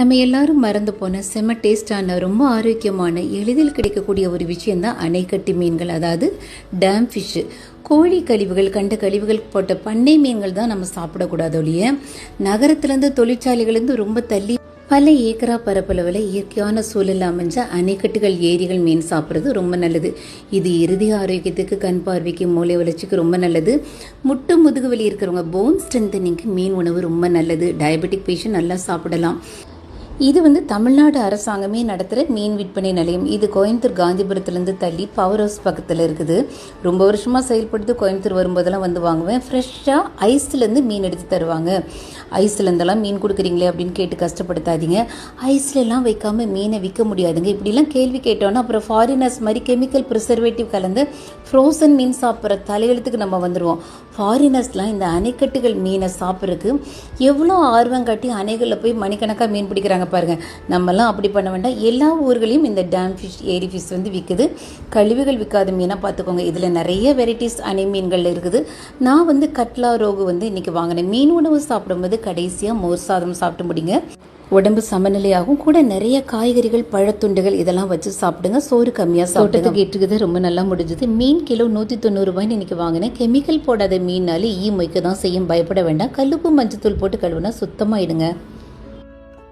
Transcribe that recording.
நம்ம எல்லாரும் மறந்து போன செம்ம டேஸ்டான ரொம்ப ஆரோக்கியமான எளிதில் கிடைக்கக்கூடிய ஒரு விஷயம்தான் அணைக்கட்டு மீன்கள், அதாவது டேம் ஃபிஷ்ஷு. கோழி கழிவுகள் கண்ட கழிவுகள் போட்ட பண்ணை மீன்கள் தான் நம்ம சாப்பிடக்கூடாது ஒழிய, நகரத்துலேருந்து தொழிற்சாலைகள்லேருந்து ரொம்ப தள்ளி பல ஏக்கரா பரப்பளவில் இயற்கையான சூழல் அமைஞ்ச அணைக்கட்டுகள் ஏரிகள் மீன் சாப்பிட்றது ரொம்ப நல்லது. இது இறுதி ஆரோக்கியத்துக்கு, கண் பார்வைக்கு, மூளை வளர்ச்சிக்கு ரொம்ப நல்லது. முட்டு முதுகு வலி இருக்கிறவங்க போன் ஸ்ட்ரென்தனிங்க்கு மீன் உணவு ரொம்ப நல்லது. டயபெட்டிக் பேஷண்ட் நல்லா சாப்பிடலாம். இது தமிழ்நாடு அரசாங்கமே நடத்துகிற மீன் விற்பனை நிலையம். இது கோயம்புத்தூர் காந்திபுரத்துலேருந்து தள்ளி பவர் ஹவுஸ் பக்கத்தில் இருக்குது. ரொம்ப வருஷமாக செயல்படுது. கோயம்புத்தூர் வரும்போதெல்லாம் வாங்குவேன். ஃப்ரெஷ்ஷாக ஐஸ்லேருந்து மீன் எடுத்து தருவாங்க. ஐஸ்லேருந்தெல்லாம் மீன் கொடுக்குறீங்களே அப்படின்னு கேட்டு கஷ்டப்படுத்தாதீங்க. ஐஸ்லெலாம் வைக்காமல் மீனை விற்க முடியாதுங்க. இப்படிலாம் கேள்வி கேட்டோன்னா அப்புறம் ஃபாரினர்ஸ் மாதிரி கெமிக்கல் ப்ரிசர்வேட்டிவ் கலந்து ஃப்ரோசன் மீன் சாப்பிட்ற தலையெழுத்துக்கு நம்ம வந்துடுவோம். ஃபாரினர்ஸ்லாம் இந்த அணைக்கட்டுகள் மீனை சாப்பிட்றதுக்கு எவ்வளோ ஆர்வம் காட்டி அணைகளில் போய் மணிக்கணக்காக மீன் பிடிக்கிறாங்க பாருங்க. நம்மலாம் அப்படி பண்ண வேண்டாம். எல்லா ஊர்களையும் இந்த டேம் ஃபிஷ், ஏரி ஃபிஷ் விற்குது. கழிவுகள் விற்காத மீனாக பார்த்துக்கோங்க. இதில் நிறைய வெரைட்டிஸ் அணை மீன்கள் இருக்குது. நான் கட்லா ரோகு இன்னைக்கு வாங்கினேன். மீன் உணவு சாப்பிடும்போது கடைசியாக மோர் சாதம் சாப்பிட்டு முடிங்க. உடம்பு சமநிலையாகும். கூட நிறைய காய்கறிகள், பழத்துண்டுகள் இதெல்லாம் வச்சு சாப்பிடுங்க. சோறு கம்மியாக சாப்பிட்டு கேட்டுக்குது. ரொம்ப நல்லா முடிஞ்சது. மீன் கிலோ 190 ரூபாய்ன்னு இன்னைக்கு வாங்கினேன். கெமிக்கல் போடாத மீனாலே ஈ மொய்க்க தான் செய்யும். பயப்பட வேண்டாம். கல்லுப்பு மஞ்சத்தூள் போட்டு கழுவுனா சுத்தமாயிடுங்க.